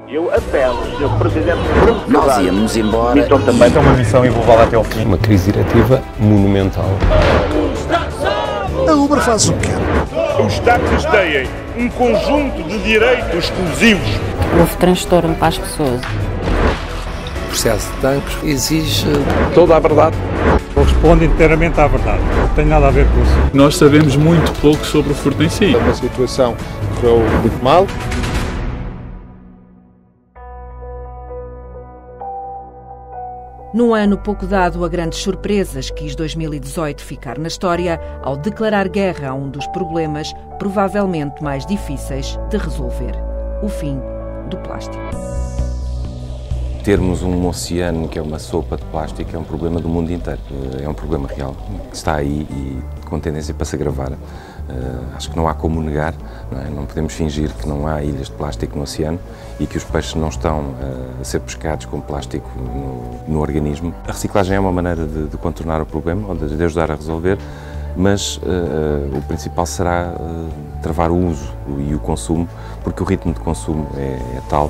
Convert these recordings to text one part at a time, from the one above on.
Eu apelo, Sr. Presidente, nós íamos embora. Então também é uma missão e vou levá-la até ao fim. Uma crise diretiva monumental. A Uber faz o que quer. Os táxis têm um conjunto de direitos exclusivos. Houve transtorno para as pessoas. O processo de tanques exige Toda a verdade. Corresponde inteiramente à verdade. Não tem nada a ver com isso. Nós sabemos muito pouco sobre o furto em si. Uma situação que correu muito mal. Num ano pouco dado a grandes surpresas, quis 2018 ficar na história ao declarar guerra a um dos problemas provavelmente mais difíceis de resolver: o fim do plástico. Termos um oceano que é uma sopa de plástico é um problema do mundo inteiro. É um problema real, que está aí e com tendência para se agravar. Acho que não há como negar, não é? Não podemos fingir que não há ilhas de plástico no oceano e que os peixes não estão a ser pescados com plástico no organismo. A reciclagem é uma maneira de contornar o problema, ou de ajudar a resolver, mas o principal será travar o uso e o consumo, porque o ritmo de consumo é tal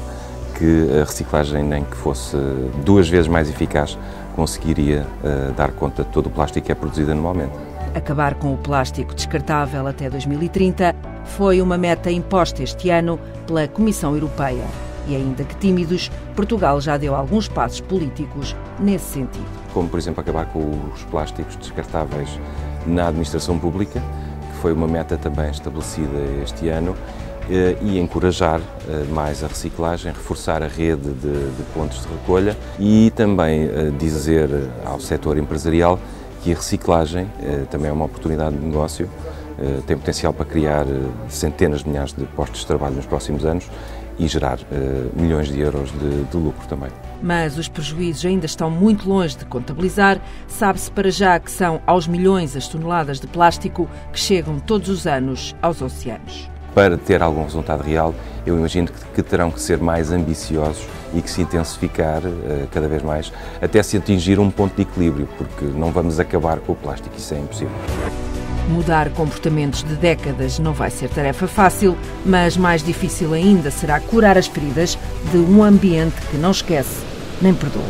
que a reciclagem, nem que fosse 2 vezes mais eficaz, conseguiria dar conta de todo o plástico que é produzido anualmente. Acabar com o plástico descartável até 2030 foi uma meta imposta este ano pela Comissão Europeia. E ainda que tímidos, Portugal já deu alguns passos políticos nesse sentido. Como, por exemplo, acabar com os plásticos descartáveis na administração pública, que foi uma meta também estabelecida este ano, e encorajar mais a reciclagem, reforçar a rede de pontos de recolha e também dizer ao setor empresarial que a reciclagem também é uma oportunidade de negócio, tem potencial para criar centenas de milhares de postos de trabalho nos próximos anos e gerar milhões de euros de lucro também. Mas os prejuízos ainda estão muito longe de contabilizar. Sabe-se para já que são aos milhões as toneladas de plástico que chegam todos os anos aos oceanos. Para ter algum resultado real, eu imagino que terão que ser mais ambiciosos e que se intensificar cada vez mais, até se atingir um ponto de equilíbrio, porque não vamos acabar com o plástico, isso é impossível. Mudar comportamentos de décadas não vai ser tarefa fácil, mas mais difícil ainda será curar as feridas de um ambiente que não esquece nem perdoa.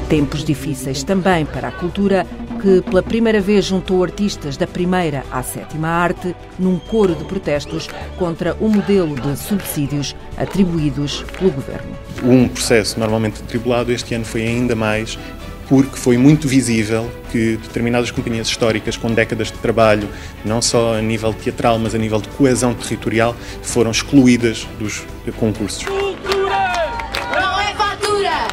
Tempos difíceis também para a cultura, que pela primeira vez juntou artistas da primeira à sétima arte num coro de protestos contra o modelo de subsídios atribuídos pelo governo. Um processo normalmente atribulado este ano foi ainda mais, porque foi muito visível que determinadas companhias históricas com décadas de trabalho, não só a nível teatral, mas a nível de coesão territorial, foram excluídas dos concursos.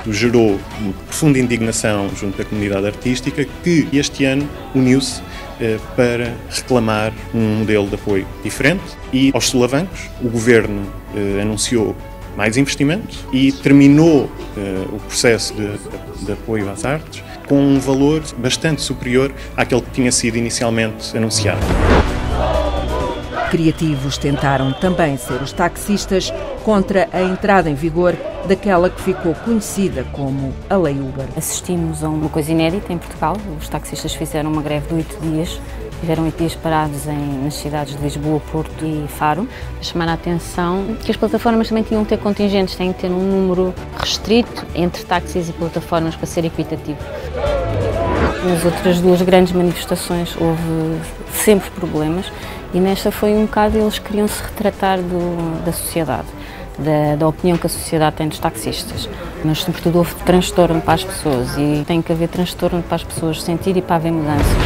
Gerou uma profunda indignação junto da comunidade artística, que este ano uniu-se para reclamar um modelo de apoio diferente. E aos solavancos, o Governo anunciou mais investimento e terminou o processo de apoio às artes com um valor bastante superior àquele que tinha sido inicialmente anunciado. Criativos tentaram também ser os taxistas contra a entrada em vigor daquela que ficou conhecida como a Lei Uber. Assistimos a uma coisa inédita em Portugal. Os taxistas fizeram uma greve de 8 dias. Tiveram 8 dias parados nas cidades de Lisboa, Porto e Faro. A chamar a atenção que as plataformas também tinham que ter contingentes, têm que ter um número restrito entre táxis e plataformas para ser equitativo. Nas outras 2 grandes manifestações houve sempre problemas e nesta foi um bocado, eles queriam se retratar da sociedade, da opinião que a sociedade tem dos taxistas. Mas sobretudo houve transtorno para as pessoas e tem que haver transtorno para as pessoas sentir e para haver mudanças.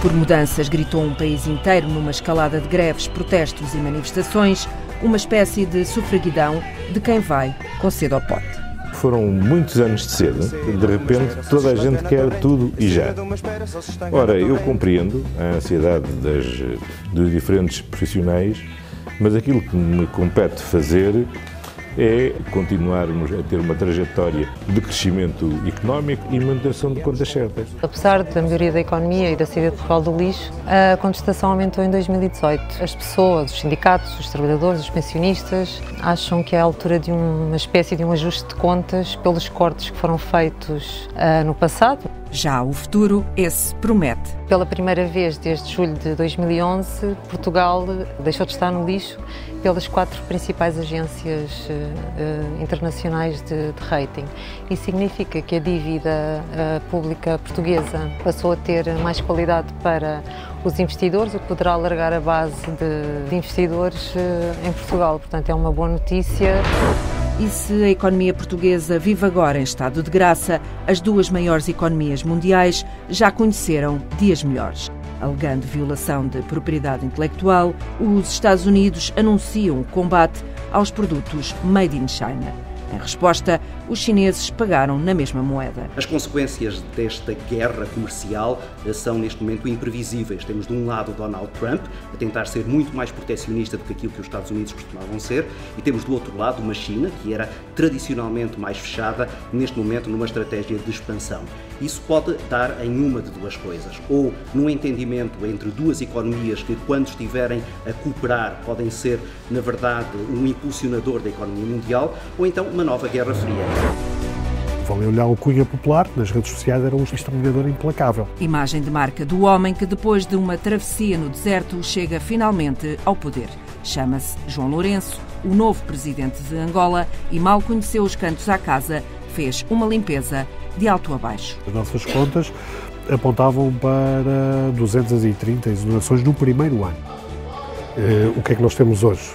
Por mudanças gritou um país inteiro numa escalada de greves, protestos e manifestações, uma espécie de sufraguidão de quem vai com sede ao pote. Foram muitos anos de sede, de repente toda a gente quer tudo e já. Ora, eu compreendo a ansiedade dos diferentes profissionais, mas aquilo que me compete fazer é continuarmos a ter uma trajetória de crescimento económico e manutenção de contas certas. Apesar da melhoria da economia e da saída de Portugal do lixo, a contestação aumentou em 2018. As pessoas, os sindicatos, os trabalhadores, os pensionistas acham que é a altura de uma espécie de um ajuste de contas pelos cortes que foram feitos no passado. Já o futuro, esse promete. Pela primeira vez desde julho de 2011, Portugal deixou de estar no lixo pelas 4 principais agências internacionais de rating. Isso significa que a dívida pública portuguesa passou a ter mais qualidade para os investidores, o que poderá alargar a base de investidores em Portugal. Portanto, é uma boa notícia. E se a economia portuguesa vive agora em estado de graça, as 2 maiores economias mundiais já conheceram dias melhores. Alegando violação de propriedade intelectual, os Estados Unidos anunciam o combate aos produtos made in China. Em resposta, os chineses pagaram na mesma moeda. As consequências desta guerra comercial são, neste momento, imprevisíveis. Temos, de um lado, Donald Trump a tentar ser muito mais protecionista do que aquilo que os Estados Unidos costumavam ser, e temos, do outro lado, uma China que era tradicionalmente mais fechada, neste momento, numa estratégia de expansão. Isso pode dar em uma de 2 coisas. Ou num entendimento entre 2 economias que, quando estiverem a cooperar, podem ser, na verdade, um impulsionador da economia mundial, ou então uma nova Guerra Fria. Vão olhar o Cunha Popular, nas redes sociais era um exterminador implacável. Imagem de marca do homem que, depois de uma travessia no deserto, chega finalmente ao poder. Chama-se João Lourenço, o novo presidente de Angola, e mal conheceu os cantos à casa, fez uma limpeza de alto a baixo. As nossas contas apontavam para 230 exonerações no primeiro ano. O que é que nós temos hoje?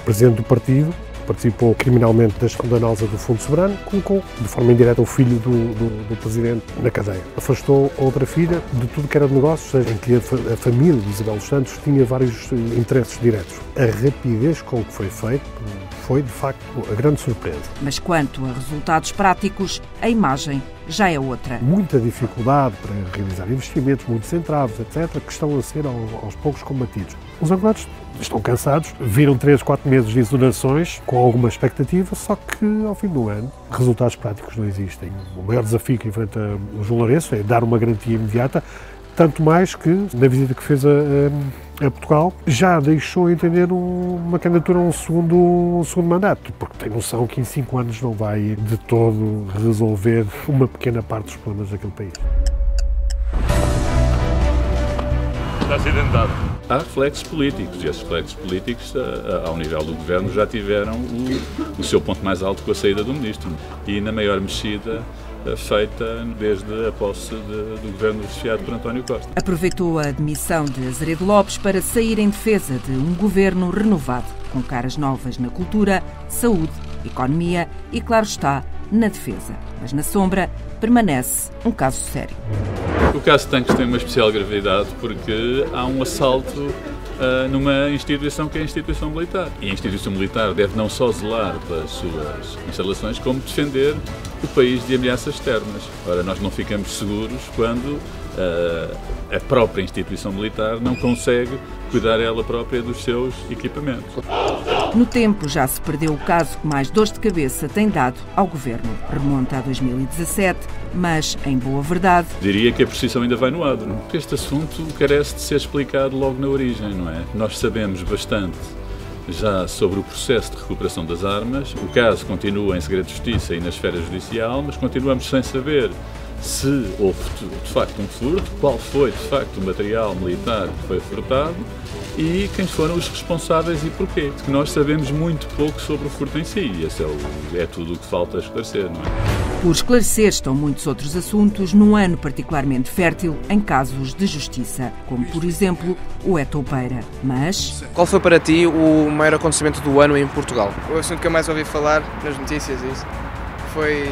Presidente do partido, participou criminalmente da escandalosa do Fundo Soberano, colocou de forma indireta o filho do Presidente na cadeia. Afastou outra filha de tudo que era de negócios, em que a família de Isabel dos Santos tinha vários interesses diretos. A rapidez com que foi feito foi, de facto, a grande surpresa. Mas quanto a resultados práticos, a imagem já é outra. Muita dificuldade para realizar investimentos, muitos entraves, etc., que estão a ser aos poucos combatidos. Os angolanos estão cansados, viram 3, 4 meses de exonerações com alguma expectativa, só que ao fim do ano resultados práticos não existem. O maior desafio que enfrenta o João Lourenço é dar uma garantia imediata, tanto mais que, na visita que fez a Portugal, já deixou entender uma candidatura a um segundo mandato, porque tem noção que em 5 anos não vai de todo resolver uma pequena parte dos problemas daquele país. Está acidentado. Há reflexos políticos, e esses reflexos políticos, ao nível do Governo, já tiveram o seu ponto mais alto com a saída do Ministro, e na maior mexida feita desde a posse do Governo chefiado por António Costa. Aproveitou a demissão de Azeredo Lopes para sair em defesa de um governo renovado, com caras novas na cultura, saúde, economia e, claro está, na defesa. Mas na sombra permanece um caso sério. O caso Tanques tem uma especial gravidade porque há um assalto numa instituição que é a instituição militar. E a instituição militar deve não só zelar pelas suas instalações, como defender o país de ameaças externas. Ora, nós não ficamos seguros quando a própria instituição militar não consegue cuidar ela própria dos seus equipamentos. No tempo já se perdeu o caso que mais dores de cabeça tem dado ao Governo. Remonta a 2017, mas, em boa verdade... Diria que a precisão ainda vai no adro. Este assunto carece de ser explicado logo na origem, não é? Nós sabemos bastante já sobre o processo de recuperação das armas. O caso continua em segredo de justiça e na esfera judicial, mas continuamos sem saber se houve de facto um furto, qual foi de facto o material militar que foi furtado e quem foram os responsáveis e porquê. Porque nós sabemos muito pouco sobre o furto em si e esse é tudo o que falta esclarecer, não é? Por esclarecer estão muitos outros assuntos num ano particularmente fértil em casos de justiça, como por exemplo o Etoupeira. Mas... Qual foi para ti o maior acontecimento do ano em Portugal? O assunto que eu mais ouvi falar nas notícias foi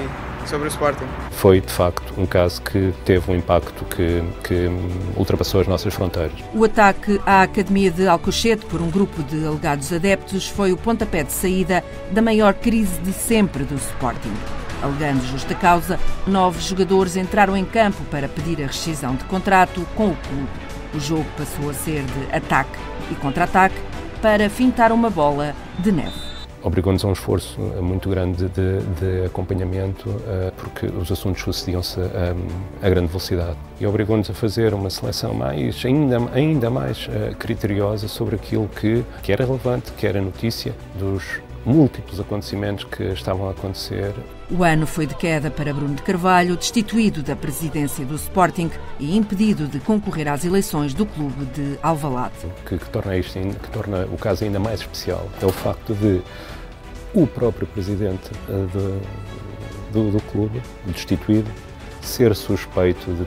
sobre o Sporting. Foi, de facto, um caso que teve um impacto que ultrapassou as nossas fronteiras. O ataque à Academia de Alcochete por um grupo de alegados adeptos foi o pontapé de saída da maior crise de sempre do Sporting. Alegando justa causa, 9 jogadores entraram em campo para pedir a rescisão de contrato com o clube. O jogo passou a ser de ataque e contra-ataque para fintar uma bola de neve. obrigou-nos a um esforço muito grande de acompanhamento, porque os assuntos sucediam-se a grande velocidade. E obrigou-nos a fazer uma seleção ainda mais criteriosa sobre aquilo que era relevante, que era notícia dos múltiplos acontecimentos que estavam a acontecer. O ano foi de queda para Bruno de Carvalho, destituído da presidência do Sporting e impedido de concorrer às eleições do clube de Alvalade. Que torna o caso ainda mais especial é o facto de o próprio presidente do clube, destituído, ser suspeito de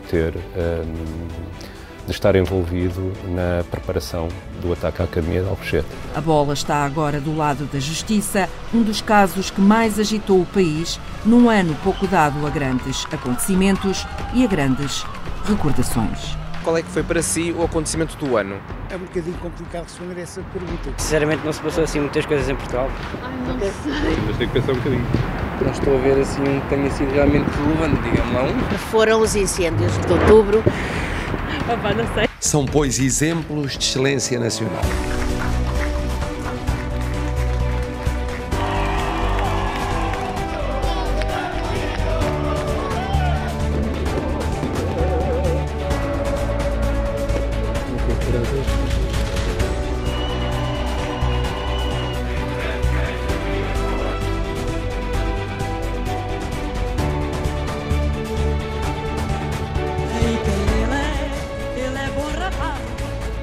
estar envolvido na preparação do ataque à Academia de Alcochete. A bola está agora do lado da Justiça, um dos casos que mais agitou o país num ano pouco dado a grandes acontecimentos e a grandes recordações. Qual é que foi para si o acontecimento do ano? É um bocadinho complicado responder essa pergunta. Sinceramente não se passou assim muitas coisas em Portugal. Ai, não sei. Mas tenho que pensar um bocadinho. Não estou a ver assim um que tenha sido realmente relevante, digamos lá. Foram os incêndios de outubro. Opa, não sei. São, pois, exemplos de excelência nacional.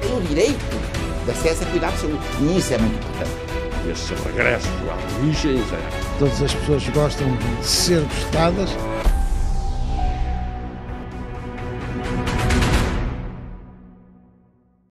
O direito de acesso a cuidar de saúde. E isso é muito importante. Esse regresso à origem. Todas as pessoas gostam de ser gostadas